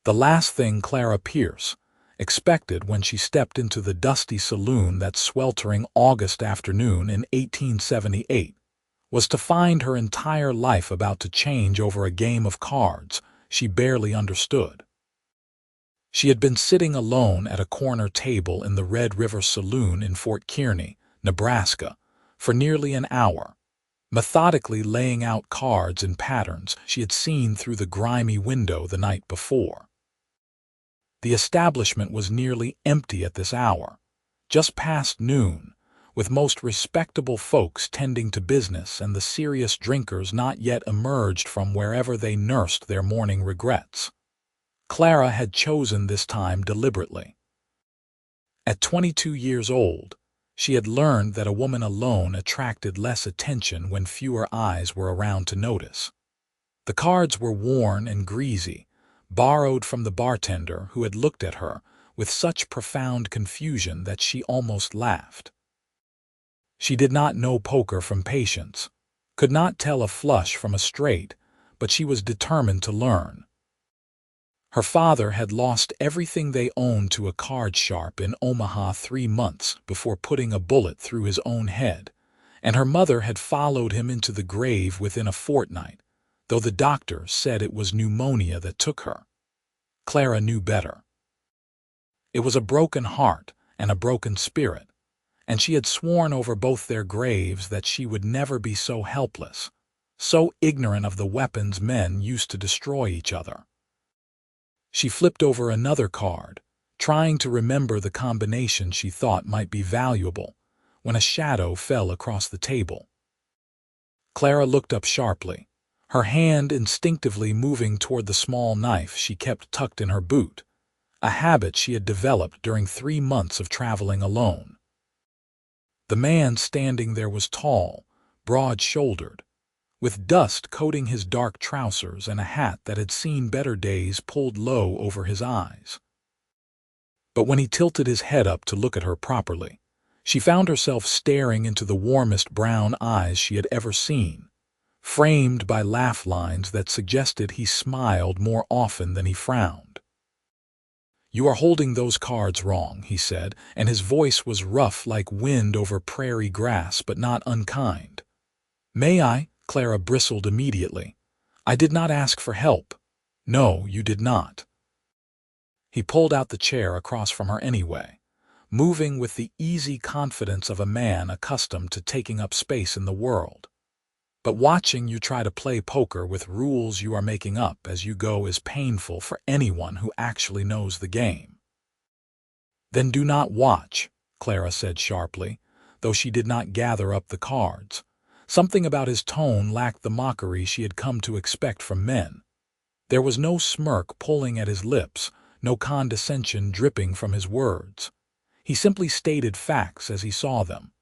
The last thing Clara Pierce expected when she stepped into the dusty saloon that sweltering August afternoon in 1878 was to find her entire life about to change over a game of cards she barely understood. She had been sitting alone at a corner table in the Red River Saloon in Fort Kearny, Nebraska, for nearly an hour, methodically laying out cards in patterns she had seen through the grimy window the night before. The establishment was nearly empty at this hour, just past noon, with most respectable folks tending to business and the serious drinkers not yet emerged from wherever they nursed their morning regrets. Clara had chosen this time deliberately. At 22 years old, she had learned that a woman alone attracted less attention when fewer eyes were around to notice. The cards were worn and greasy, borrowed from the bartender who had looked at her with such profound confusion that she almost laughed. She did not know poker from patience, could not tell a flush from a straight, but she was determined to learn. Her father had lost everything they owned to a card sharp in Omaha 3 months before putting a bullet through his own head, and her mother had followed him into the grave within a fortnight, though the doctor said it was pneumonia that took her. Clara knew better. It was a broken heart and a broken spirit, and she had sworn over both their graves that she would never be so helpless, so ignorant of the weapons men used to destroy each other. She flipped over another card, trying to remember the combination she thought might be valuable, when a shadow fell across the table. Clara looked up sharply, her hand instinctively moving toward the small knife she kept tucked in her boot, a habit she had developed during 3 months of traveling alone. The man standing there was tall, broad-shouldered, with dust coating his dark trousers and a hat that had seen better days pulled low over his eyes. But when he tilted his head up to look at her properly, she found herself staring into the warmest brown eyes she had ever seen, framed by laugh lines that suggested he smiled more often than he frowned. "You are holding those cards wrong," he said, and his voice was rough like wind over prairie grass but not unkind. "May I?" Clara bristled immediately. "I did not ask for help." "No, you did not." He pulled out the chair across from her anyway, moving with the easy confidence of a man accustomed to taking up space in the world. "But watching you try to play poker with rules you are making up as you go is painful for anyone who actually knows the game." "Then do not watch," Clara said sharply, though she did not gather up the cards. Something about his tone lacked the mockery she had come to expect from men. There was no smirk pulling at his lips, no condescension dripping from his words. He simply stated facts as he saw them.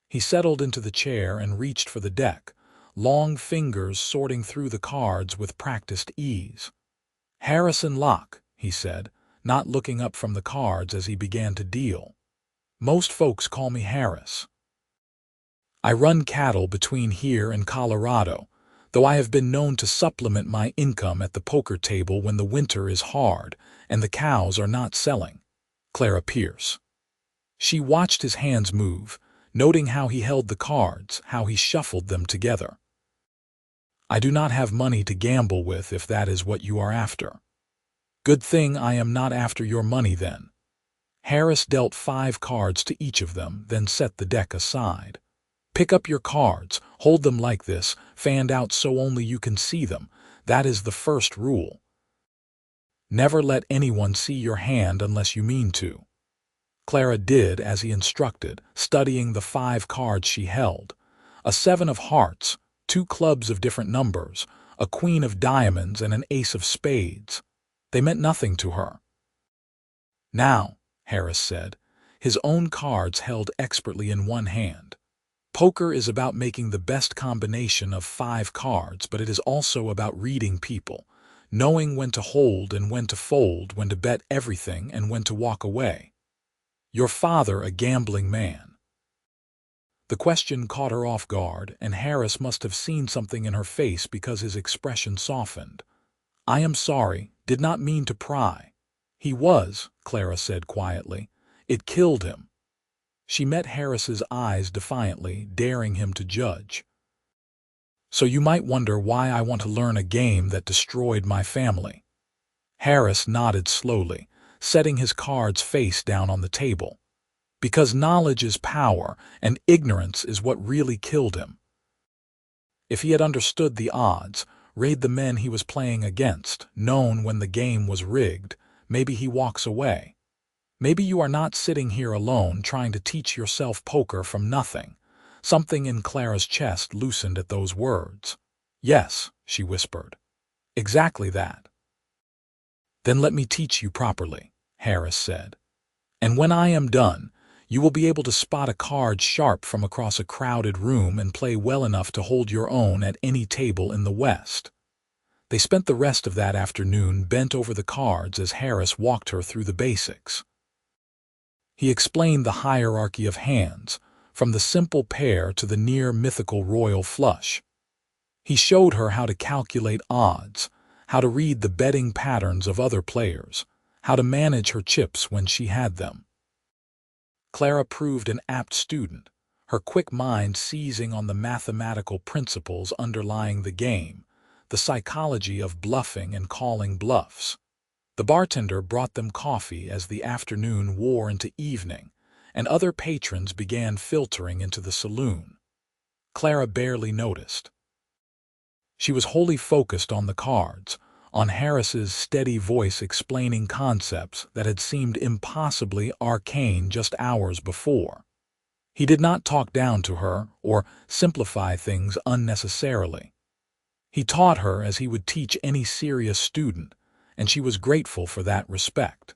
He settled into the chair and reached for the deck, long fingers sorting through the cards with practiced ease. "Harris Locke," he said, not looking up from the cards as he began to deal. "Most folks call me Harris. I run cattle between here and Colorado, though I have been known to supplement my income at the poker table when the winter is hard and the cows are not selling." Clara Pierce. She watched his hands move, noting how he held the cards, how he shuffled them together. "I do not have money to gamble with if that is what you are after." "Good thing I am not after your money then." Harris dealt 5 cards to each of them, then set the deck aside. "Pick up your cards, hold them like this, fanned out so only you can see them. That is the first rule. Never let anyone see your hand unless you mean to." Clara did as he instructed, studying the 5 cards she held. A 7 of hearts, 2 clubs of different numbers, a queen of diamonds and an ace of spades. They meant nothing to her. "Now," Harris said, his own cards held expertly in one hand. "Poker is about making the best combination of 5 cards, but it is also about reading people, knowing when to hold and when to fold, when to bet everything and when to walk away. Your father a gambling man." The question caught her off guard, and Harris must have seen something in her face because his expression softened. "I am sorry," did not mean to pry. He was, Clara said quietly. It killed him. She met Harris's eyes defiantly, daring him to judge. So you might wonder why I want to learn a game that destroyed my family. Harris nodded slowly, setting his cards face down on the table. Because knowledge is power, and ignorance is what really killed him. If he had understood the odds, read the men he was playing against, known when the game was rigged, maybe he walks away. Maybe you are not sitting here alone trying to teach yourself poker from nothing. Something in Clara's chest loosened at those words. Yes, she whispered. Exactly that. Then let me teach you properly, Harris said. And when I am done, you will be able to spot a card sharp from across a crowded room and play well enough to hold your own at any table in the West. They spent the rest of that afternoon bent over the cards as Harris walked her through the basics. He explained the hierarchy of hands, from the simple pair to the near-mythical royal flush. He showed her how to calculate odds, how to read the betting patterns of other players, how to manage her chips when she had them. Clara proved an apt student, her quick mind seizing on the mathematical principles underlying the game, the psychology of bluffing and calling bluffs. The bartender brought them coffee as the afternoon wore into evening, and other patrons began filtering into the saloon. Clara barely noticed. She was wholly focused on the cards, on Harris's steady voice explaining concepts that had seemed impossibly arcane just hours before. He did not talk down to her or simplify things unnecessarily. He taught her as he would teach any serious student, and she was grateful for that respect.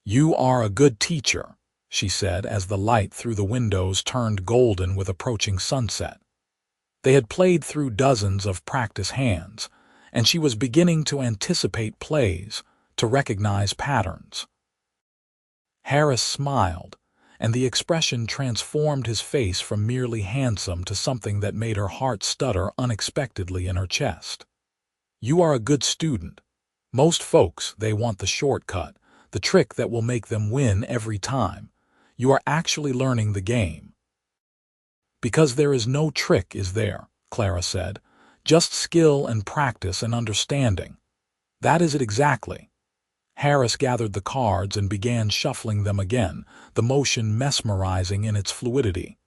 "You are a good teacher," she said as the light through the windows turned golden with approaching sunset. They had played through dozens of practice hands, and she was beginning to anticipate plays, to recognize patterns. Harris smiled, and the expression transformed his face from merely handsome to something that made her heart stutter unexpectedly in her chest. "You are a good student. Most folks, they want the shortcut, the trick that will make them win every time. You are actually learning the game." "Because there is no trick, is there?" Clara said. "Just skill and practice and understanding." "That is it exactly." Harris gathered the cards and began shuffling them again, the motion mesmerizing in its fluidity.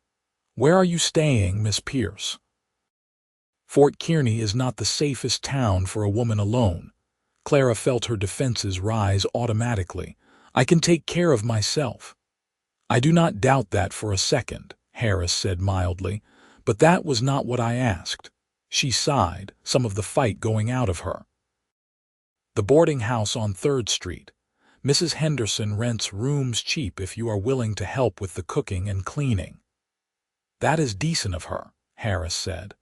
"Where are you staying, Miss Pierce?" Fort Kearny is not the safest town for a woman alone. Clara felt her defenses rise automatically. "I can take care of myself." "I do not doubt that for a second," Harris said mildly, "but that was not what I asked." She sighed, some of the fight going out of her. "The boarding house on 3rd Street. Mrs. Henderson rents rooms cheap if you are willing to help with the cooking and cleaning." "That is decent of her," Harris said.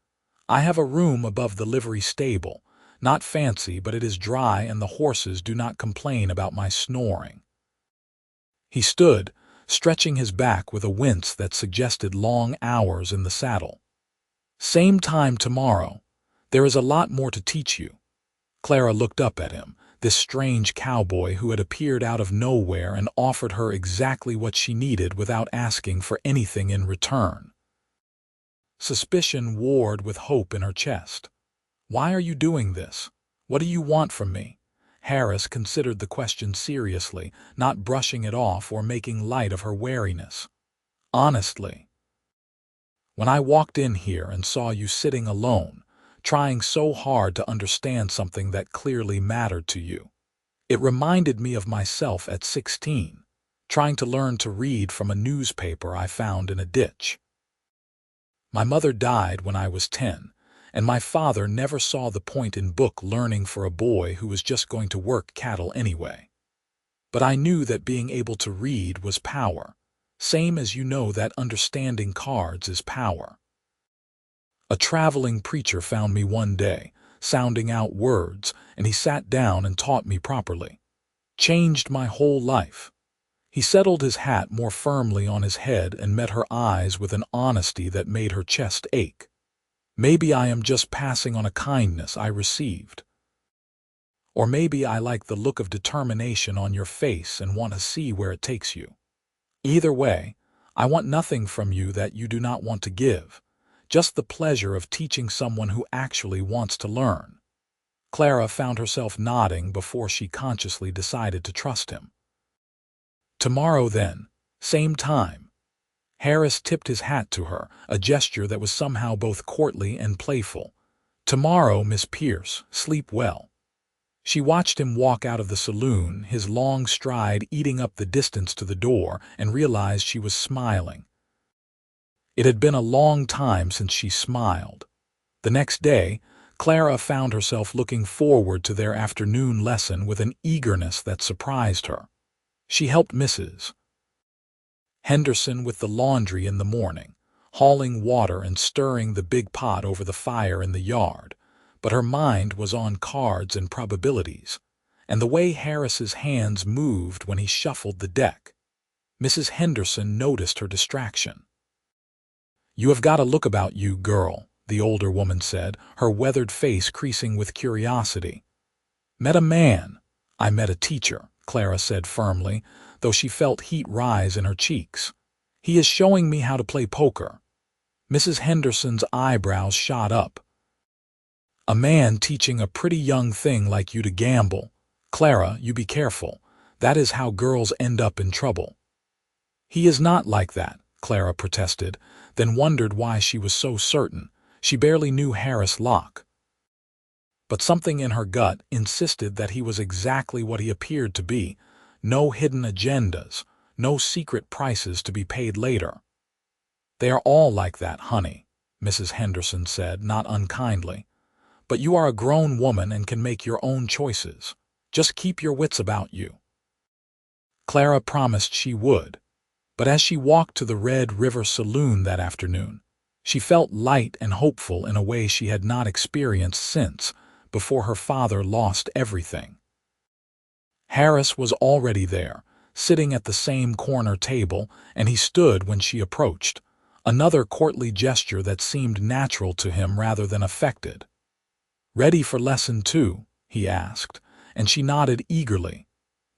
"I have a room above the livery stable. Not fancy, but it is dry and the horses do not complain about my snoring." He stood, stretching his back with a wince that suggested long hours in the saddle. "Same time tomorrow. There is a lot more to teach you." Clara looked up at him, this strange cowboy who had appeared out of nowhere and offered her exactly what she needed without asking for anything in return. Suspicion warred with hope in her chest. "Why are you doing this? What do you want from me?" Harris considered the question seriously, not brushing it off or making light of her wariness. "Honestly, when I walked in here and saw you sitting alone, trying so hard to understand something that clearly mattered to you, it reminded me of myself at 16, trying to learn to read from a newspaper I found in a ditch. My mother died when I was 10, and my father never saw the point in book learning for a boy who was just going to work cattle anyway. But I knew that being able to read was power, same as you know that understanding cards is power. A traveling preacher found me one day, sounding out words, and he sat down and taught me properly. Changed my whole life. He settled his hat more firmly on his head and met her eyes with an honesty that made her chest ache. Maybe I am just passing on a kindness I received. Or maybe I like the look of determination on your face and want to see where it takes you. Either way, I want nothing from you that you do not want to give, just the pleasure of teaching someone who actually wants to learn." Clara found herself nodding before she consciously decided to trust him. "Tomorrow then, same time." Harris tipped his hat to her, a gesture that was somehow both courtly and playful. "Tomorrow, Miss Pierce, sleep well." She watched him walk out of the saloon, his long stride eating up the distance to the door, and realized she was smiling. It had been a long time since she smiled. The next day, Clara found herself looking forward to their afternoon lesson with an eagerness that surprised her. She helped Mrs. Henderson with the laundry in the morning, hauling water and stirring the big pot over the fire in the yard, but her mind was on cards and probabilities, and the way Harris's hands moved when he shuffled the deck. Mrs. Henderson noticed her distraction. "You have got a look about you, girl," the older woman said, her weathered face creasing with curiosity. "Met a man." "I met a teacher," Clara said firmly, though she felt heat rise in her cheeks. "He is showing me how to play poker." Mrs. Henderson's eyebrows shot up. "A man teaching a pretty young thing like you to gamble. Clara, you be careful. That is how girls end up in trouble." "He is not like that," Clara protested, then wondered why she was so certain. She barely knew Harris Locke. But something in her gut insisted that he was exactly what he appeared to be. No hidden agendas, no secret prices to be paid later. "They are all like that, honey," Mrs. Henderson said, not unkindly. "But you are a grown woman and can make your own choices. Just keep your wits about you." Clara promised she would. But as she walked to the Red River Saloon that afternoon, she felt light and hopeful in a way she had not experienced since, before her father lost everything. Harris was already there, sitting at the same corner table, and he stood when she approached, another courtly gesture that seemed natural to him rather than affected. "Ready for lesson 2?" he asked, and she nodded eagerly.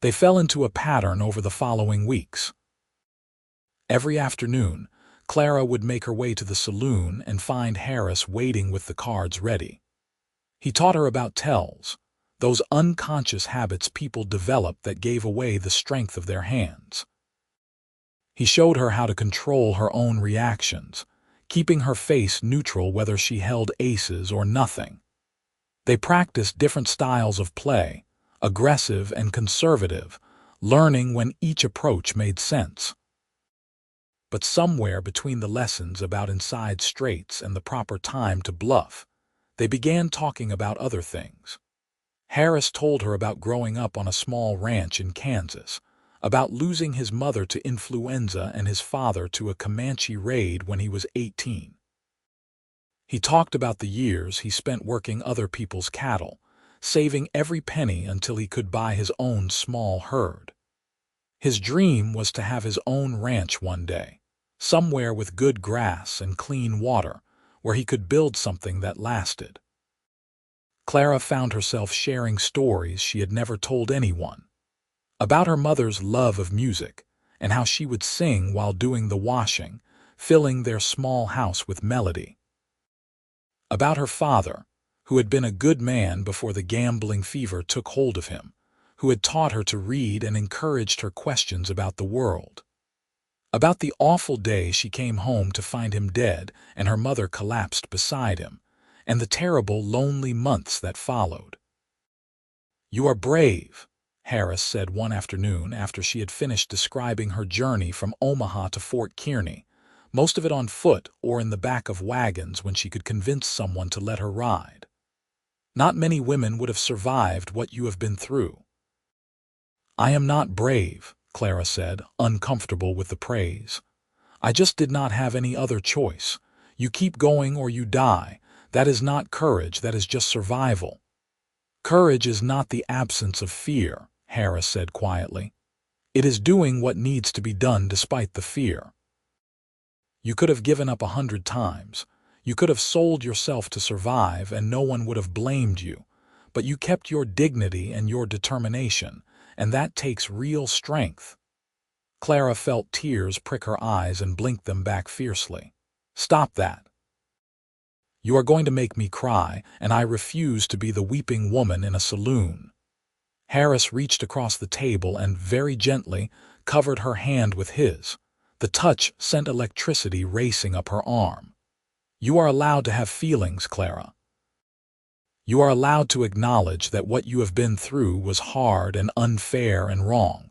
They fell into a pattern over the following weeks. Every afternoon, Clara would make her way to the saloon and find Harris waiting with the cards ready. He taught her about tells, those unconscious habits people develop that gave away the strength of their hands. He showed her how to control her own reactions, keeping her face neutral whether she held aces or nothing. They practiced different styles of play, aggressive and conservative, learning when each approach made sense. But somewhere between the lessons about inside straights and the proper time to bluff, they began talking about other things. Harris told her about growing up on a small ranch in Kansas, about losing his mother to influenza and his father to a Comanche raid when he was 18. He talked about the years he spent working other people's cattle, saving every penny until he could buy his own small herd. His dream was to have his own ranch one day, somewhere with good grass and clean water, where he could build something that lasted. Clara found herself sharing stories she had never told anyone, about her mother's love of music and how she would sing while doing the washing, filling their small house with melody. About her father, who had been a good man before the gambling fever took hold of him, who had taught her to read and encouraged her questions about the world. About the awful day she came home to find him dead and her mother collapsed beside him, and the terrible, lonely months that followed. "You are brave," Harris said one afternoon after she had finished describing her journey from Omaha to Fort Kearney, most of it on foot or in the back of wagons when she could convince someone to let her ride. "Not many women would have survived what you have been through." "I am not brave," Clara said, uncomfortable with the praise. "I just did not have any other choice. You keep going or you die. That is not courage, that is just survival." "Courage is not the absence of fear," Harris said quietly. "It is doing what needs to be done despite the fear. You could have given up 100 times. You could have sold yourself to survive and no one would have blamed you. but you kept your dignity and your determination, and that takes real strength." Clara felt tears prick her eyes and blinked them back fiercely. "Stop that. You are going to make me cry, and I refuse to be the weeping woman in a saloon." Harris reached across the table and, very gently, covered her hand with his. The touch sent electricity racing up her arm. "You are allowed to have feelings, Clara. You are allowed to acknowledge that what you have been through was hard and unfair and wrong.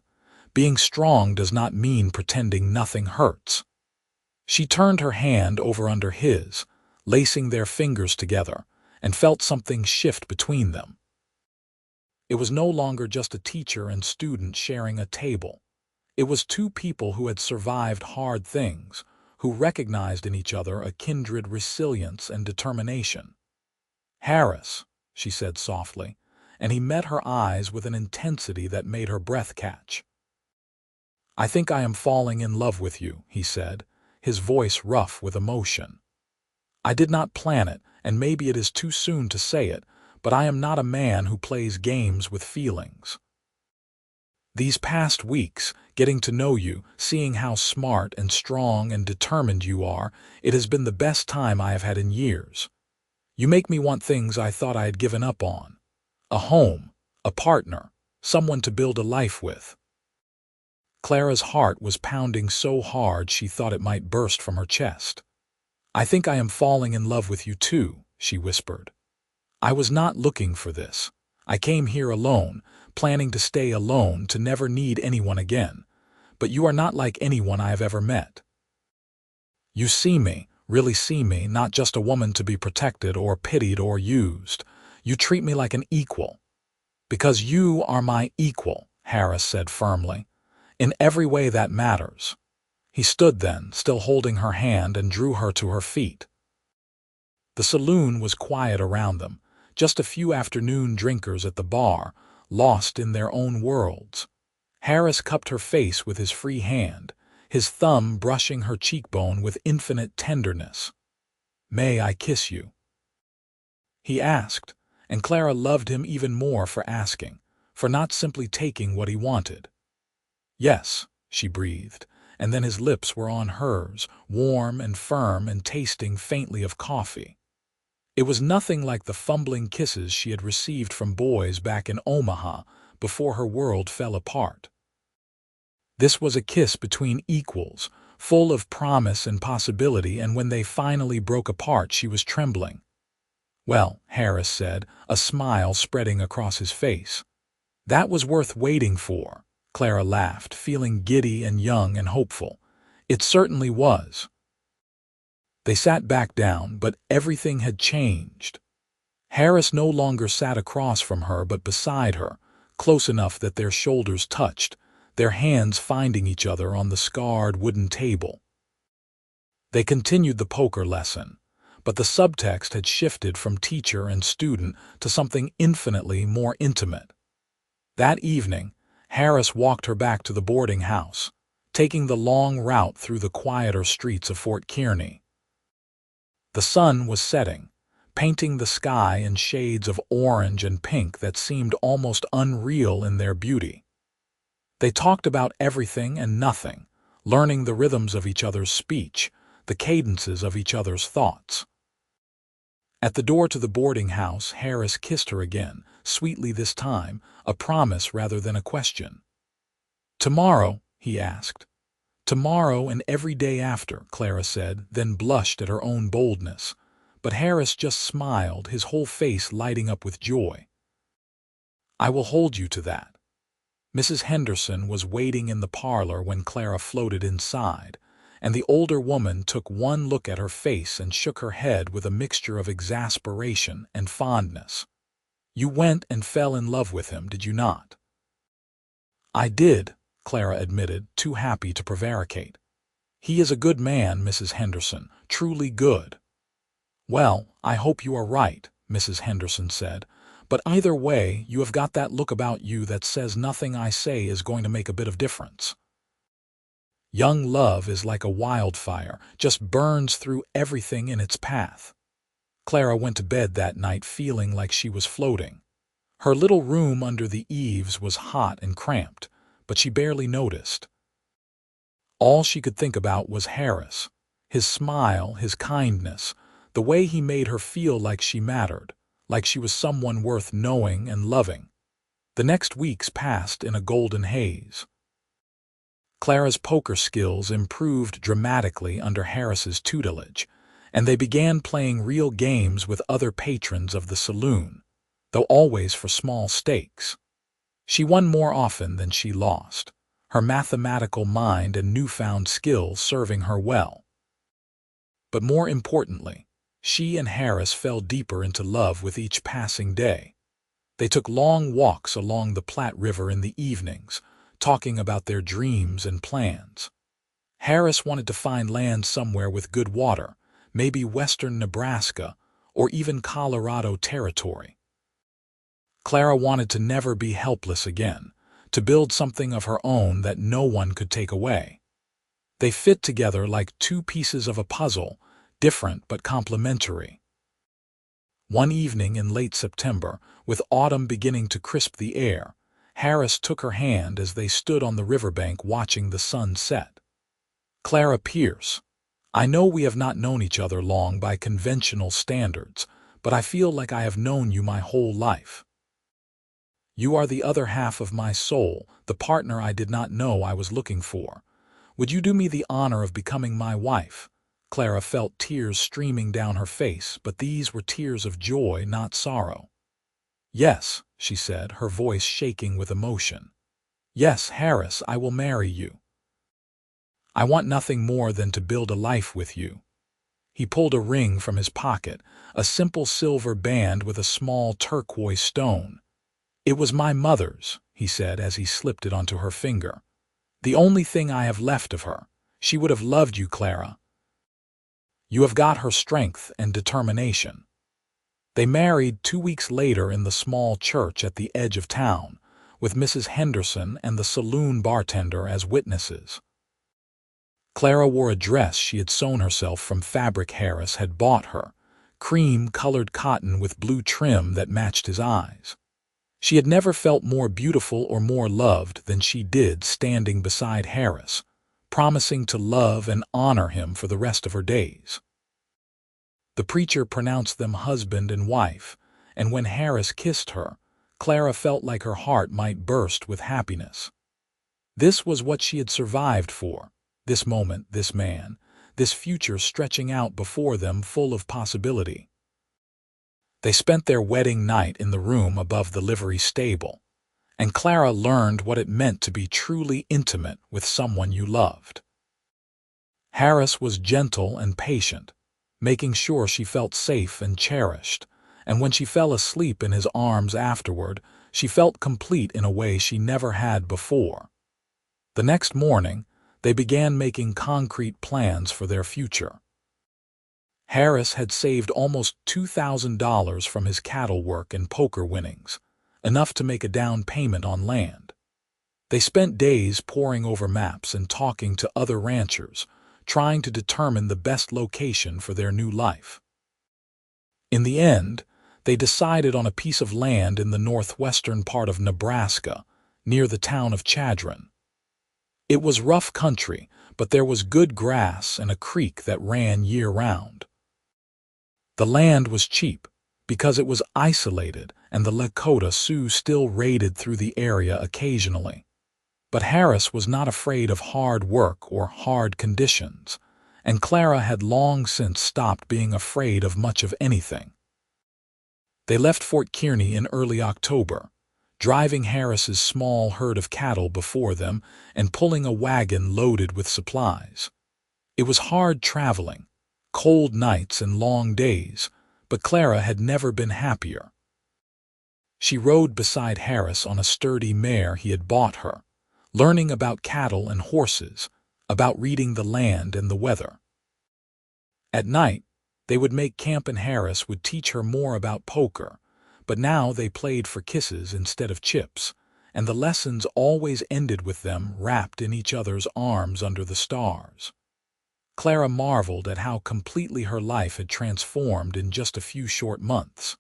Being strong does not mean pretending nothing hurts." She turned her hand over under his, lacing their fingers together, and felt something shift between them. It was no longer just a teacher and student sharing a table. It was two people who had survived hard things, who recognized in each other a kindred resilience and determination. "Harris," she said softly, and he met her eyes with an intensity that made her breath catch. "I think I am falling in love with you," he said, his voice rough with emotion. "I did not plan it, and maybe it is too soon to say it, but I am not a man who plays games with feelings. These past weeks, getting to know you, seeing how smart and strong and determined you are, it has been the best time I have had in years. You make me want things I thought I had given up on. A home, a partner, someone to build a life with." Clara's heart was pounding so hard she thought it might burst from her chest. "I think I am falling in love with you too," she whispered. "I was not looking for this. I came here alone, planning to stay alone, to never need anyone again. But you are not like anyone I have ever met. You see me, really see me, not just a woman to be protected or pitied or used. You treat me like an equal." "Because you are my equal," Harris said firmly. "In every way that matters." He stood then, still holding her hand, and drew her to her feet. The saloon was quiet around them, just a few afternoon drinkers at the bar, lost in their own worlds. Harris cupped her face with his free hand, his thumb brushing her cheekbone with infinite tenderness. "May I kiss you?" he asked, and Clara loved him even more for asking, for not simply taking what he wanted. "Yes," she breathed, and then his lips were on hers, warm and firm and tasting faintly of coffee. It was nothing like the fumbling kisses she had received from boys back in Omaha before her world fell apart. This was a kiss between equals, full of promise and possibility, and when they finally broke apart she was trembling. "Well," Harris said, a smile spreading across his face. "That was worth waiting for," Clara laughed, feeling giddy and young and hopeful. "It certainly was." They sat back down, but everything had changed. Harris no longer sat across from her but beside her, close enough that their shoulders touched, their hands finding each other on the scarred wooden table. They continued the poker lesson, but the subtext had shifted from teacher and student to something infinitely more intimate. That evening, Harris walked her back to the boarding house, taking the long route through the quieter streets of Fort Kearney. The sun was setting, painting the sky in shades of orange and pink that seemed almost unreal in their beauty. They talked about everything and nothing, learning the rhythms of each other's speech, the cadences of each other's thoughts. At the door to the boarding house, Harris kissed her again, sweetly this time, a promise rather than a question. "Tomorrow?" he asked. "Tomorrow and every day after," Clara said, then blushed at her own boldness. But Harris just smiled, his whole face lighting up with joy. "I will hold you to that." Mrs. Henderson was waiting in the parlor when Clara floated inside, and the older woman took one look at her face and shook her head with a mixture of exasperation and fondness. "You went and fell in love with him, did you not?" "I did," Clara admitted, too happy to prevaricate. "He is a good man, Mrs. Henderson, truly good." "Well, I hope you are right," Mrs. Henderson said, "but either way, you have got that look about you that says nothing I say is going to make a bit of difference. Young love is like a wildfire, just burns through everything in its path." Clara went to bed that night feeling like she was floating. Her little room under the eaves was hot and cramped, but she barely noticed. All she could think about was Harris, his smile, his kindness, the way he made her feel like she mattered, like she was someone worth knowing and loving. The next weeks passed in a golden haze. Clara's poker skills improved dramatically under Harris's tutelage, and they began playing real games with other patrons of the saloon, though always for small stakes. She won more often than she lost, her mathematical mind and newfound skills serving her well. But more importantly, she and Harris fell deeper into love with each passing day. They took long walks along the Platte River in the evenings, talking about their dreams and plans. Harris wanted to find land somewhere with good water, maybe western Nebraska or even Colorado territory. Clara wanted to never be helpless again, to build something of her own that no one could take away. They fit together like two pieces of a puzzle, different but complementary. One evening in late September, with autumn beginning to crisp the air, Harris took her hand as they stood on the riverbank watching the sun set. "Clara Pierce, I know we have not known each other long by conventional standards, but I feel like I have known you my whole life. You are the other half of my soul, the partner I did not know I was looking for. Would you do me the honor of becoming my wife?" Clara felt tears streaming down her face, but these were tears of joy, not sorrow. "Yes," she said, her voice shaking with emotion. "Yes, Harris, I will marry you. I want nothing more than to build a life with you." He pulled a ring from his pocket, a simple silver band with a small turquoise stone. "It was my mother's," he said as he slipped it onto her finger. "The only thing I have left of her. She would have loved you, Clara. You have got her strength and determination." They married 2 weeks later in the small church at the edge of town, with Mrs. Henderson and the saloon bartender as witnesses. Clara wore a dress she had sewn herself from fabric Harris had bought her, cream-colored cotton with blue trim that matched his eyes. She had never felt more beautiful or more loved than she did standing beside Harris, promising to love and honor him for the rest of her days. The preacher pronounced them husband and wife, and when Harris kissed her, Clara felt like her heart might burst with happiness. This was what she had survived for, this moment, this man, this future stretching out before them full of possibility. They spent their wedding night in the room above the livery stable, and Clara learned what it meant to be truly intimate with someone you loved. Harris was gentle and patient, making sure she felt safe and cherished, and when she fell asleep in his arms afterward, she felt complete in a way she never had before. The next morning, they began making concrete plans for their future. Harris had saved almost $2,000 from his cattle work and poker winnings, enough to make a down payment on land. They spent days poring over maps and talking to other ranchers, trying to determine the best location for their new life. In the end, they decided on a piece of land in the northwestern part of Nebraska, near the town of Chadron. It was rough country, but there was good grass and a creek that ran year-round. The land was cheap, because it was isolated and the Lakota Sioux still raided through the area occasionally. But Harris was not afraid of hard work or hard conditions, and Clara had long since stopped being afraid of much of anything. They left Fort Kearney in early October, driving Harris's small herd of cattle before them and pulling a wagon loaded with supplies. It was hard traveling, cold nights and long days, but Clara had never been happier. She rode beside Harris on a sturdy mare he had bought her, learning about cattle and horses, about reading the land and the weather. At night, they would make camp and Harris would teach her more about poker, but now they played for kisses instead of chips, and the lessons always ended with them wrapped in each other's arms under the stars. Clara marveled at how completely her life had transformed in just a few short months.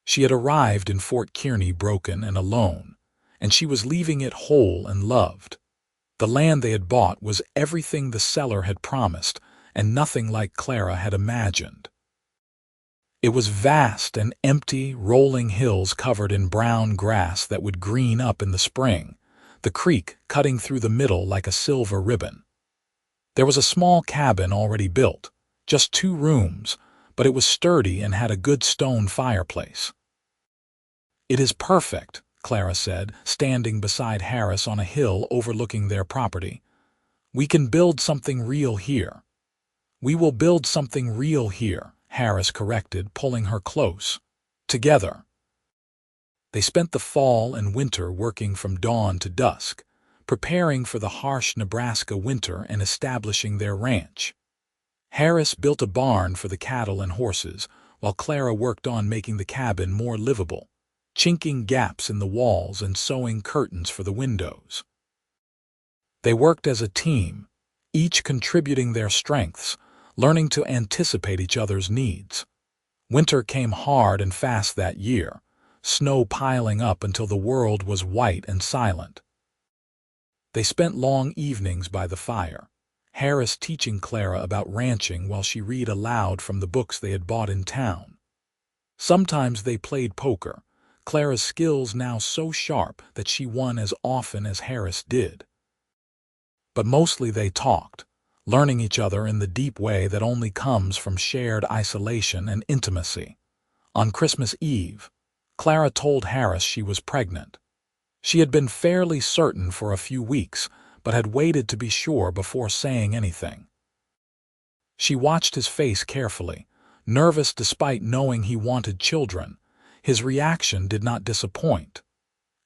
She had arrived in Fort Kearney broken and alone, and she was leaving it whole and loved. The land they had bought was everything the seller had promised, and nothing like Clara had imagined. It was vast and empty, rolling hills covered in brown grass that would green up in the spring, the creek cutting through the middle like a silver ribbon. There was a small cabin already built, just 2 rooms, but it was sturdy and had a good stone fireplace. "It is perfect," Clara said, standing beside Harris on a hill overlooking their property. "We can build something real here." "We will build something real here," Harris corrected, pulling her close. "Together." They spent the fall and winter working from dawn to dusk, preparing for the harsh Nebraska winter and establishing their ranch. Harris built a barn for the cattle and horses, while Clara worked on making the cabin more livable, chinking gaps in the walls and sewing curtains for the windows. They worked as a team, each contributing their strengths, learning to anticipate each other's needs. Winter came hard and fast that year, snow piling up until the world was white and silent. They spent long evenings by the fire, Harris teaching Clara about ranching while she read aloud from the books they had bought in town. Sometimes they played poker, Clara's skills now so sharp that she won as often as Harris did. But mostly they talked, learning each other in the deep way that only comes from shared isolation and intimacy. On Christmas Eve, Clara told Harris she was pregnant. She had been fairly certain for a few weeks, but had waited to be sure before saying anything. She watched his face carefully, nervous despite knowing he wanted children. His reaction did not disappoint.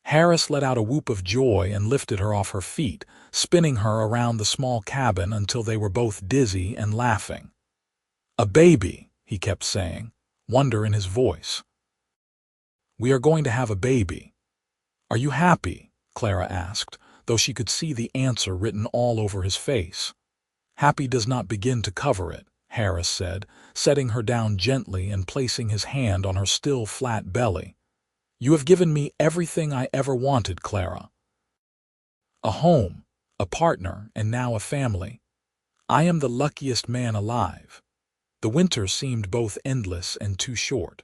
Harris let out a whoop of joy and lifted her off her feet, spinning her around the small cabin until they were both dizzy and laughing. "A baby," he kept saying, wonder in his voice. "We are going to have a baby." "Are you happy?" Clara asked, though she could see the answer written all over his face. "Happy does not begin to cover it," Harris said, setting her down gently and placing his hand on her still flat belly. "You have given me everything I ever wanted, Clara. A home, a partner, and now a family. I am the luckiest man alive." The winter seemed both endless and too short.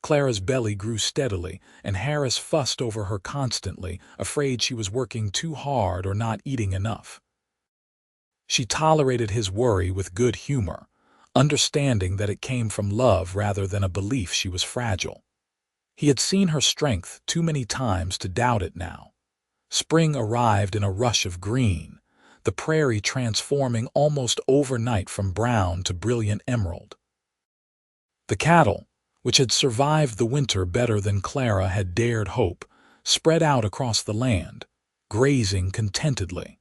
Clara's belly grew steadily, and Harris fussed over her constantly, afraid she was working too hard or not eating enough. She tolerated his worry with good humor, understanding that it came from love rather than a belief she was fragile. He had seen her strength too many times to doubt it now. Spring arrived in a rush of green, the prairie transforming almost overnight from brown to brilliant emerald. The cattle, which had survived the winter better than Clara had dared hope, spread out across the land, grazing contentedly.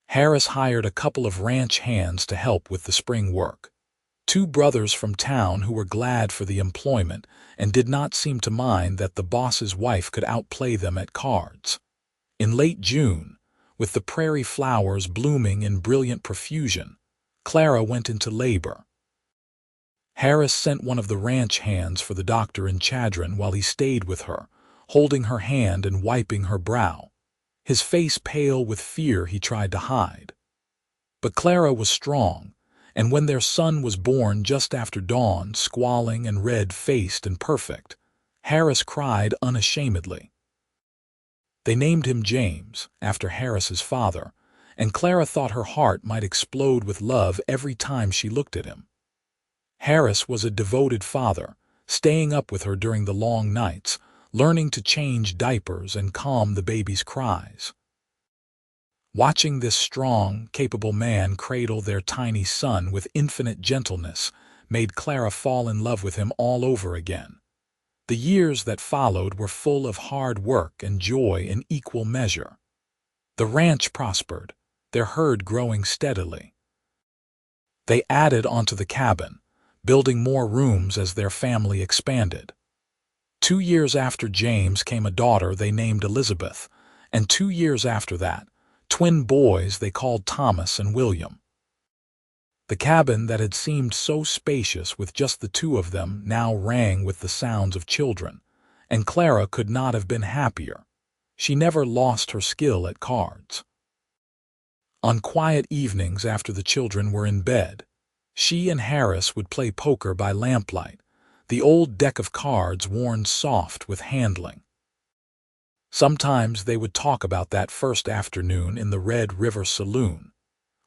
Harris hired a couple of ranch hands to help with the spring work. 2 brothers from town who were glad for the employment and did not seem to mind that the boss's wife could outplay them at cards. In late June, with the prairie flowers blooming in brilliant profusion, Clara went into labor. Harris sent one of the ranch hands for the doctor in Chadron while he stayed with her, holding her hand and wiping her brow. His face pale with fear he tried to hide. But Clara was strong, and when their son was born just after dawn, squalling and red-faced and perfect, Harris cried unashamedly. They named him James, after Harris's father, and Clara thought her heart might explode with love every time she looked at him. Harris was a devoted father, staying up with her during the long nights, learning to change diapers and calm the baby's cries. Watching this strong, capable man cradle their tiny son with infinite gentleness made Clara fall in love with him all over again. The years that followed were full of hard work and joy in equal measure. The ranch prospered, their herd growing steadily. They added onto the cabin, building more rooms as their family expanded. 2 years after James came a daughter they named Elizabeth, and 2 years after that, twin boys they called Thomas and William. The cabin that had seemed so spacious with just the two of them now rang with the sounds of children, and Clara could not have been happier. She never lost her skill at cards. On quiet evenings after the children were in bed, she and Harris would play poker by lamplight, the old deck of cards worn soft with handling. Sometimes they would talk about that first afternoon in the Red River Saloon,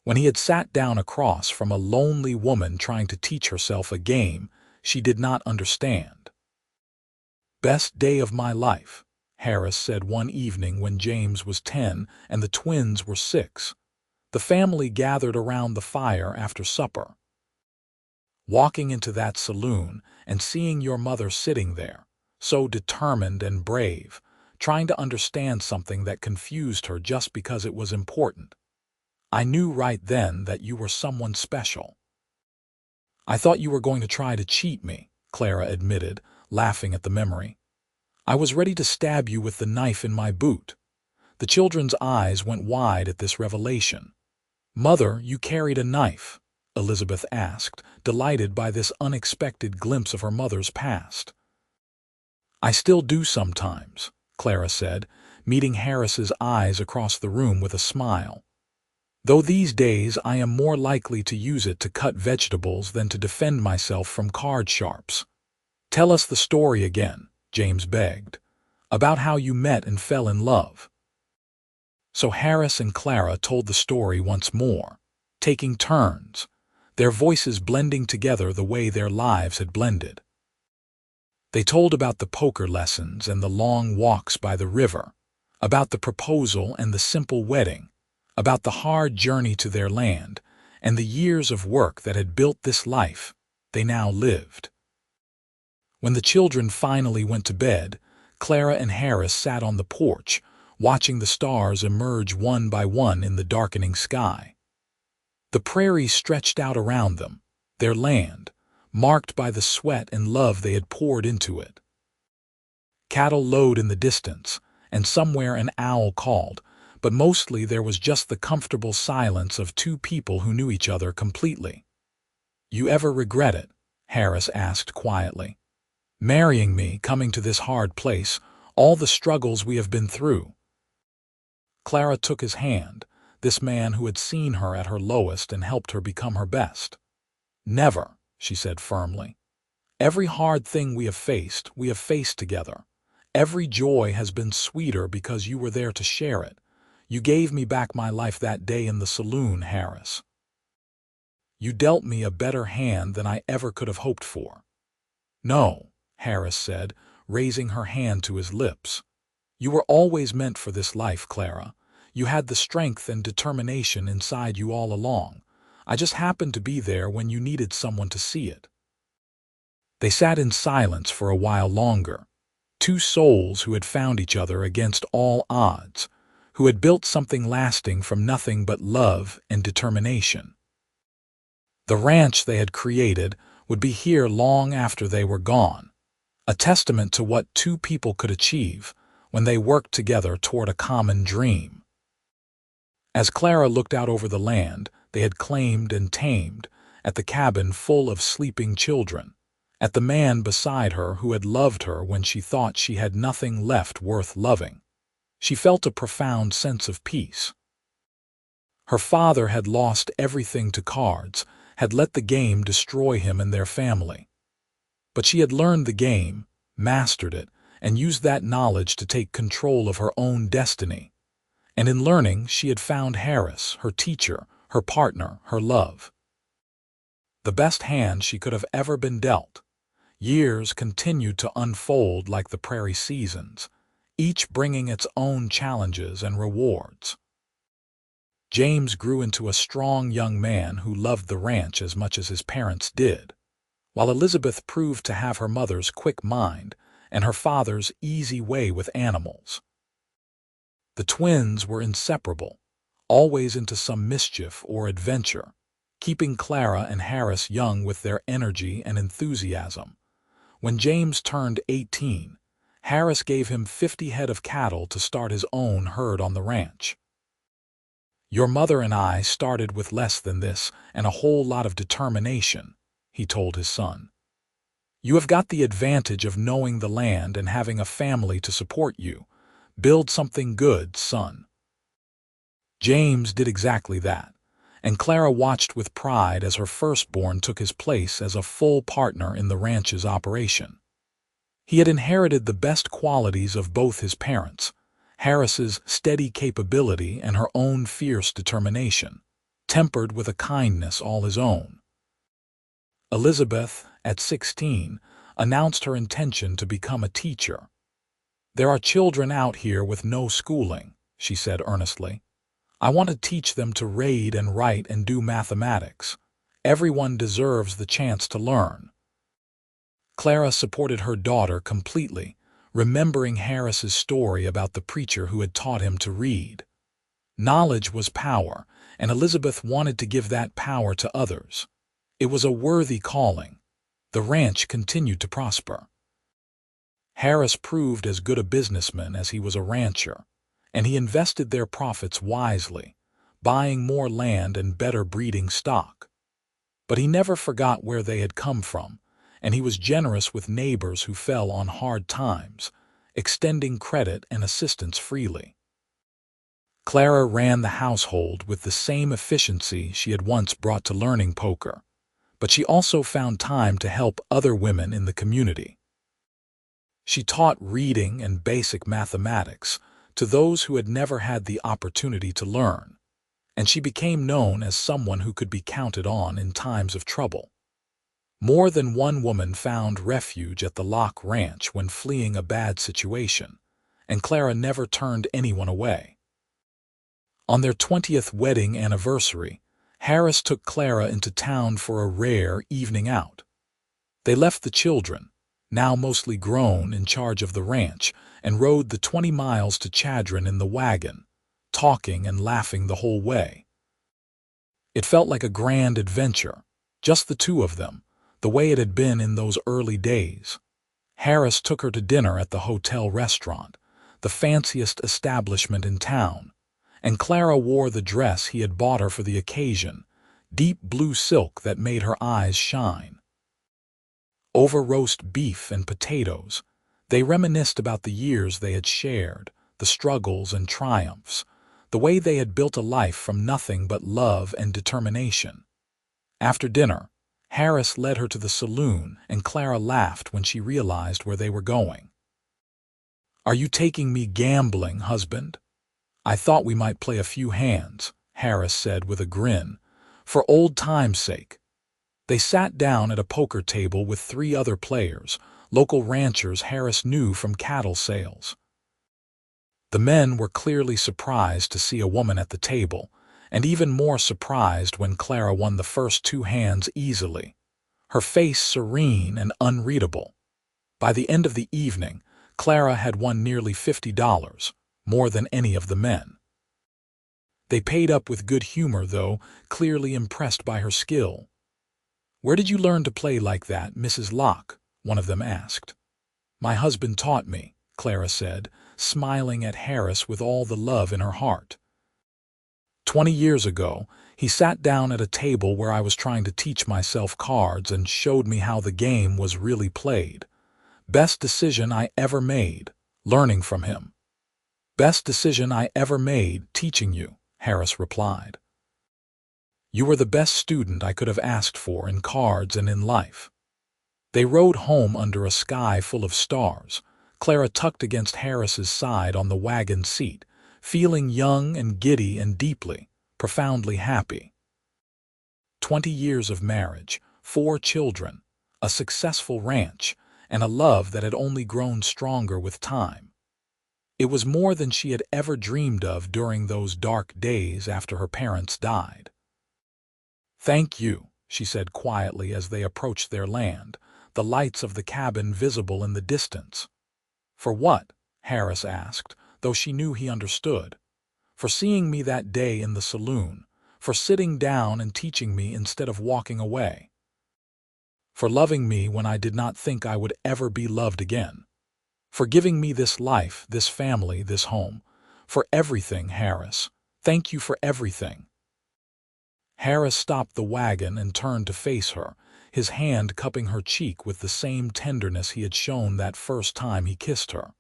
when he had sat down across from a lonely woman trying to teach herself a game she did not understand. "Best day of my life," Harris said one evening when James was 10 and the twins were 6. The family gathered around the fire after supper. "Walking into that saloon and seeing your mother sitting there, so determined and brave, trying to understand something that confused her just because it was important. I knew right then that you were someone special." "I thought you were going to try to cheat me," Clara admitted, laughing at the memory. "I was ready to stab you with the knife in my boot." The children's eyes went wide at this revelation. "Mother, you carried a knife?" Elizabeth asked, delighted by this unexpected glimpse of her mother's past. "I still do sometimes," Clara said, meeting Harris's eyes across the room with a smile. "Though these days I am more likely to use it to cut vegetables than to defend myself from card sharps." "Tell us the story again," James begged, "about how you met and fell in love." So Harris and Clara told the story once more, taking turns, their voices blending together the way their lives had blended. They told about the poker lessons and the long walks by the river, about the proposal and the simple wedding, about the hard journey to their land, and the years of work that had built this life they now lived. When the children finally went to bed, Clara and Harris sat on the porch, watching the stars emerge one by one in the darkening sky. The prairie stretched out around them, their land, marked by the sweat and love they had poured into it. Cattle lowed in the distance, and somewhere an owl called, but mostly there was just the comfortable silence of two people who knew each other completely. "You ever regret it?" Harris asked quietly. "Marrying me, coming to this hard place, all the struggles we have been through?" Clara took his hand, this man who had seen her at her lowest and helped her become her best. "Never," she said firmly. "Every hard thing we have faced together. Every joy has been sweeter because you were there to share it. You gave me back my life that day in the saloon, Harris. You dealt me a better hand than I ever could have hoped for." "No," Harris said, raising her hand to his lips. "You were always meant for this life, Clara. You had the strength and determination inside you all along. I just happened to be there when you needed someone to see it." They sat in silence for a while longer, two souls who had found each other against all odds, who had built something lasting from nothing but love and determination. The ranch they had created would be here long after they were gone, a testament to what two people could achieve when they worked together toward a common dream. As Clara looked out over the land they had claimed and tamed, at the cabin full of sleeping children, at the man beside her who had loved her when she thought she had nothing left worth loving, she felt a profound sense of peace. Her father had lost everything to cards, had let the game destroy him and their family. But she had learned the game, mastered it, and used that knowledge to take control of her own destiny. And in learning, she had found Harris, her teacher, her partner, her love. The best hand she could have ever been dealt. Years continued to unfold like the prairie seasons, each bringing its own challenges and rewards. James grew into a strong young man who loved the ranch as much as his parents did, while Elizabeth proved to have her mother's quick mind and her father's easy way with animals. The twins were inseparable, always into some mischief or adventure, keeping Clara and Harris young with their energy and enthusiasm. When James turned 18, Harris gave him 50 head of cattle to start his own herd on the ranch. "Your mother and I started with less than this and a whole lot of determination," he told his son. "You have got the advantage of knowing the land and having a family to support you. Build something good, son." James did exactly that, and Clara watched with pride as her firstborn took his place as a full partner in the ranch's operation. He had inherited the best qualities of both his parents, Harris's steady capability and her own fierce determination, tempered with a kindness all his own. Elizabeth, at 16, announced her intention to become a teacher. "There are children out here with no schooling," she said earnestly. "I want to teach them to read and write and do mathematics. Everyone deserves the chance to learn." Clara supported her daughter completely, remembering Harris's story about the preacher who had taught him to read. Knowledge was power, and Elizabeth wanted to give that power to others. It was a worthy calling. The ranch continued to prosper. Harris proved as good a businessman as he was a rancher, and he invested their profits wisely, buying more land and better breeding stock. But he never forgot where they had come from, and he was generous with neighbors who fell on hard times, extending credit and assistance freely. Clara ran the household with the same efficiency she had once brought to learning poker, but she also found time to help other women in the community. She taught reading and basic mathematics to those who had never had the opportunity to learn, and she became known as someone who could be counted on in times of trouble. More than one woman found refuge at the Locke Ranch when fleeing a bad situation, and Clara never turned anyone away. On their 20th wedding anniversary, Harris took Clara into town for a rare evening out. They left the children, now mostly grown, in charge of the ranch, and rode the 20 miles to Chadron in the wagon, talking and laughing the whole way. It felt like a grand adventure, just the two of them, the way it had been in those early days. Harris took her to dinner at the hotel restaurant, the fanciest establishment in town, and Clara wore the dress he had bought her for the occasion, deep blue silk that made her eyes shine. Over roast beef and potatoes, they reminisced about the years they had shared, the struggles and triumphs, the way they had built a life from nothing but love and determination. After dinner, Harris led her to the saloon, and Clara laughed when she realized where they were going. "Are you taking me gambling, husband? I thought we might play a few hands," Harris said with a grin, "for old time's sake." They sat down at a poker table with 3 other players, local ranchers Harris knew from cattle sales. The men were clearly surprised to see a woman at the table, and even more surprised when Clara won the first 2 hands easily, her face serene and unreadable. By the end of the evening, Clara had won nearly $50, more than any of the men. They paid up with good humor, though, clearly impressed by her skill. "Where did you learn to play like that, Mrs. Locke?" one of them asked. "My husband taught me," Clara said, smiling at Harris with all the love in her heart. 20 years ago, he sat down at a table where I was trying to teach myself cards and showed me how the game was really played. Best decision I ever made, learning from him." "Best decision I ever made, teaching you," Harris replied. "You were the best student I could have asked for in cards and in life." They rode home under a sky full of stars, Clara tucked against Harris's side on the wagon seat, feeling young and giddy and deeply, profoundly happy. 20 years of marriage, 4 children, a successful ranch, and a love that had only grown stronger with time. It was more than she had ever dreamed of during those dark days after her parents died. "Thank you," she said quietly as they approached their land, the lights of the cabin visible in the distance. "For what?" Harris asked, though she knew he understood. "For seeing me that day in the saloon, for sitting down and teaching me instead of walking away. For loving me when I did not think I would ever be loved again. For giving me this life, this family, this home. For everything, Harris. Thank you for everything." Harris stopped the wagon and turned to face her, his hand cupping her cheek with the same tenderness he had shown that first time he kissed her.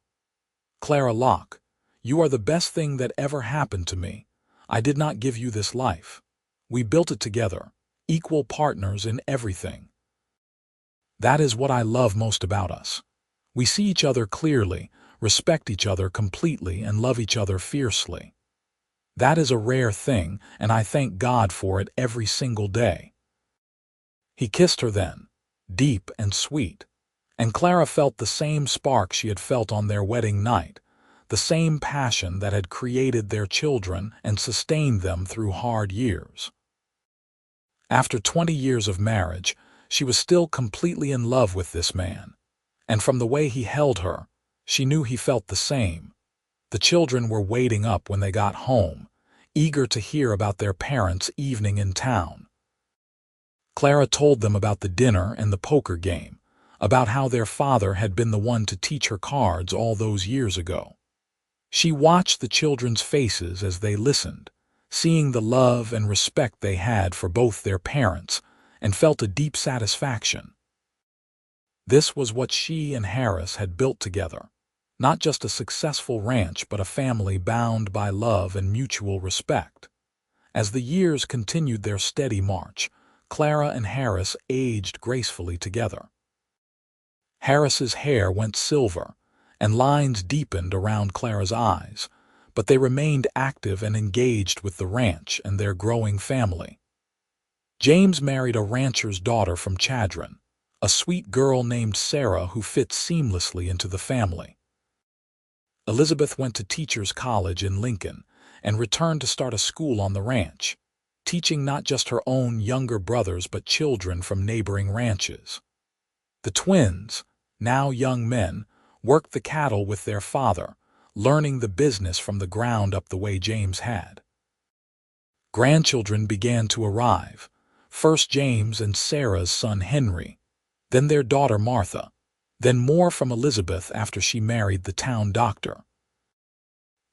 "Clara Locke, you are the best thing that ever happened to me. I did not give you this life. We built it together, equal partners in everything. That is what I love most about us. We see each other clearly, respect each other completely, and love each other fiercely. That is a rare thing, and I thank God for it every single day." He kissed her then, deep and sweet, and Clara felt the same spark she had felt on their wedding night, the same passion that had created their children and sustained them through hard years. After 20 years of marriage, she was still completely in love with this man, and from the way he held her, she knew he felt the same. The children were waiting up when they got home, eager to hear about their parents' evening in town. Clara told them about the dinner and the poker game, about how their father had been the one to teach her cards all those years ago. She watched the children's faces as they listened, seeing the love and respect they had for both their parents, and felt a deep satisfaction. This was what she and Harris had built together, not just a successful ranch but a family bound by love and mutual respect. As the years continued their steady march, Clara and Harris aged gracefully together. Harris's hair went silver, and lines deepened around Clara's eyes, but they remained active and engaged with the ranch and their growing family. James married a rancher's daughter from Chadron, a sweet girl named Sarah who fit seamlessly into the family. Elizabeth went to Teachers College in Lincoln and returned to start a school on the ranch, teaching not just her own younger brothers but children from neighboring ranches. The twins, now young men, worked the cattle with their father, learning the business from the ground up the way James had. Grandchildren began to arrive, first James and Sarah's son Henry, then their daughter Martha, then more from Elizabeth after she married the town doctor.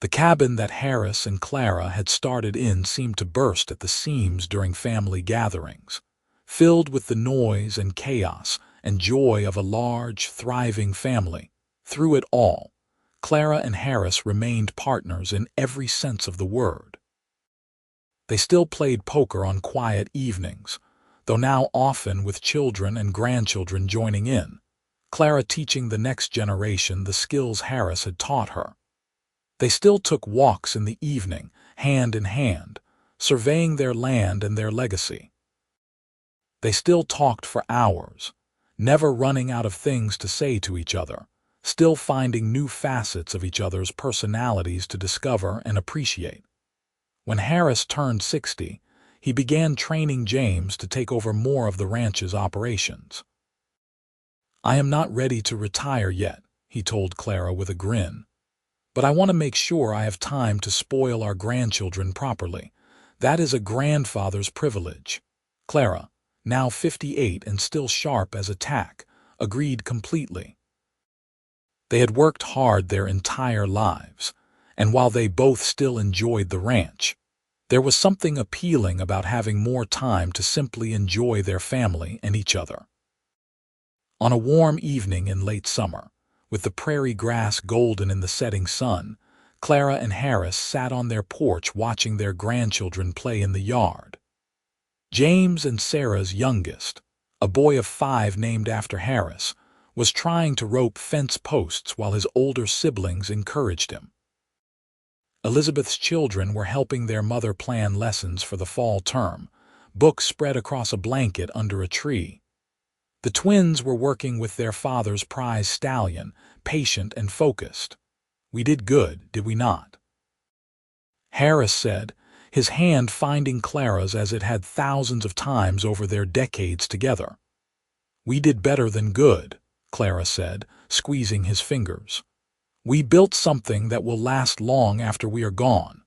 The cabin that Harris and Clara had started in seemed to burst at the seams during family gatherings, filled with the noise and chaos and joy of a large, thriving family. Through it all, Clara and Harris remained partners in every sense of the word. They still played poker on quiet evenings, though now often with children and grandchildren joining in, Clara teaching the next generation the skills Harris had taught her. They still took walks in the evening, hand in hand, surveying their land and their legacy. They still talked for hours, never running out of things to say to each other, still finding new facets of each other's personalities to discover and appreciate. When Harris turned 60, he began training James to take over more of the ranch's operations. "I am not ready to retire yet," he told Clara with a grin. "But I want to make sure I have time to spoil our grandchildren properly. That is a grandfather's privilege." Clara, now 58 and still sharp as a tack, agreed completely. They had worked hard their entire lives, and while they both still enjoyed the ranch, there was something appealing about having more time to simply enjoy their family and each other. On a warm evening in late summer, with the prairie grass golden in the setting sun, Clara and Harris sat on their porch watching their grandchildren play in the yard. James and Sarah's youngest, a boy of 5 named after Harris, was trying to rope fence posts while his older siblings encouraged him. Elizabeth's children were helping their mother plan lessons for the fall term, books spread across a blanket under a tree. The twins were working with their father's prize stallion, patient and focused. "We did good, did we not?" Harris said, his hand finding Clara's as it had thousands of times over their decades together. "We did better than good," Clara said, squeezing his fingers. "We built something that will last long after we are gone.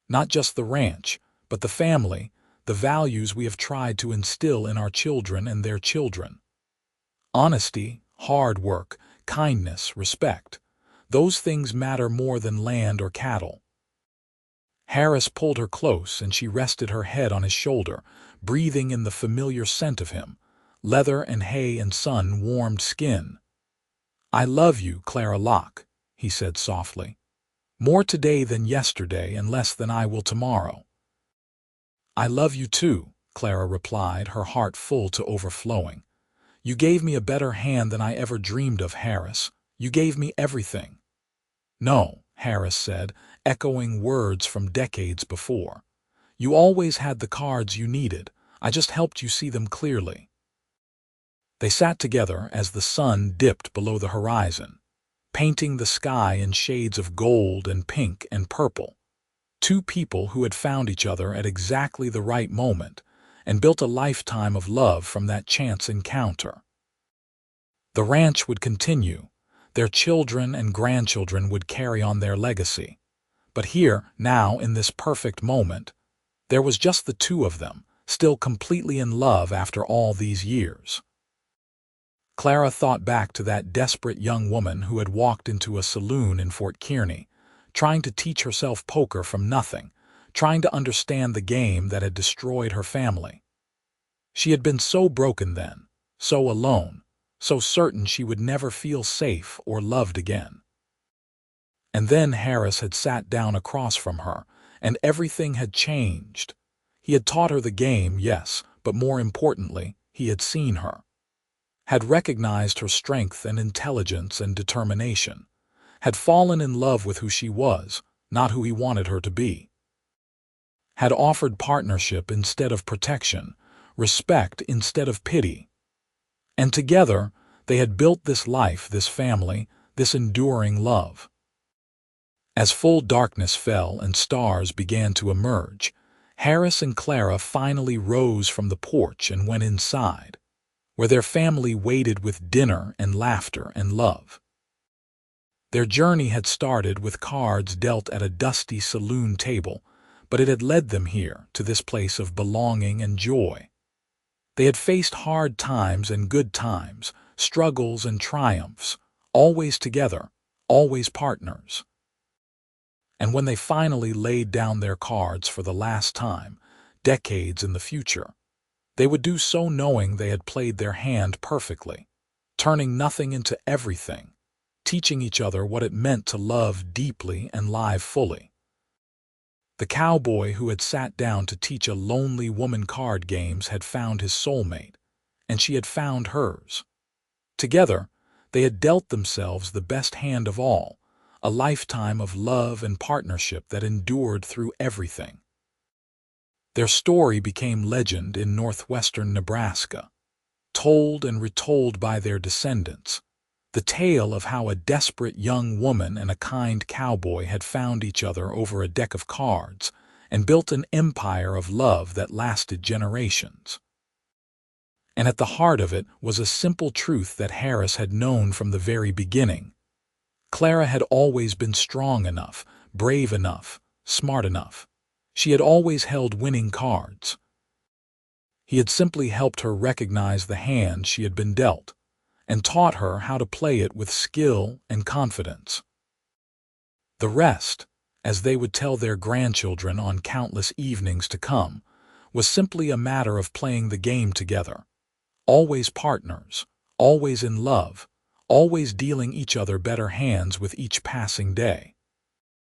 Not just the ranch, but the family, the values we have tried to instill in our children and their children. Honesty, hard work, kindness, respect. Those things matter more than land or cattle." Harris pulled her close and she rested her head on his shoulder, breathing in the familiar scent of him, leather and hay and sun-warmed skin. "I love you, Clara Locke," he said softly. "More today than yesterday and less than I will tomorrow." "I love you too," Clara replied, her heart full to overflowing. "You gave me a better hand than I ever dreamed of, Harris. You gave me everything." "No," Harris said, echoing words from decades before. "You always had the cards you needed. I just helped you see them clearly." They sat together as the sun dipped below the horizon, painting the sky in shades of gold and pink and purple. Two people who had found each other at exactly the right moment and built a lifetime of love from that chance encounter. The ranch would continue. Their children and grandchildren would carry on their legacy. But here, now, in this perfect moment, there was just the two of them, still completely in love after all these years. Clara thought back to that desperate young woman who had walked into a saloon in Fort Kearny, trying to teach herself poker from nothing, trying to understand the game that had destroyed her family. She had been so broken then, so alone, so certain she would never feel safe or loved again. And then Harris had sat down across from her, and everything had changed. He had taught her the game, yes, but more importantly, he had seen her, had recognized her strength and intelligence and determination, had fallen in love with who she was, not who he wanted her to be, had offered partnership instead of protection, respect instead of pity. And together, they had built this life, this family, this enduring love. As full darkness fell and stars began to emerge, Harris and Clara finally rose from the porch and went inside, where their family waited with dinner and laughter and love. Their journey had started with cards dealt at a dusty saloon table, but it had led them here, to this place of belonging and joy. They had faced hard times and good times, struggles and triumphs, always together, always partners. And when they finally laid down their cards for the last time, decades in the future, they would do so knowing they had played their hand perfectly, turning nothing into everything, teaching each other what it meant to love deeply and live fully. The cowboy who had sat down to teach a lonely woman card games had found his soulmate, and she had found hers. Together, they had dealt themselves the best hand of all, a lifetime of love and partnership that endured through everything. Their story became legend in northwestern Nebraska, told and retold by their descendants, the tale of how a desperate young woman and a kind cowboy had found each other over a deck of cards and built an empire of love that lasted generations. And at the heart of it was a simple truth that Harris had known from the very beginning. Clara had always been strong enough, brave enough, smart enough. She had always held winning cards. He had simply helped her recognize the hand she had been dealt, and taught her how to play it with skill and confidence. The rest, as they would tell their grandchildren on countless evenings to come, was simply a matter of playing the game together, always partners, always in love, always dealing each other better hands with each passing day.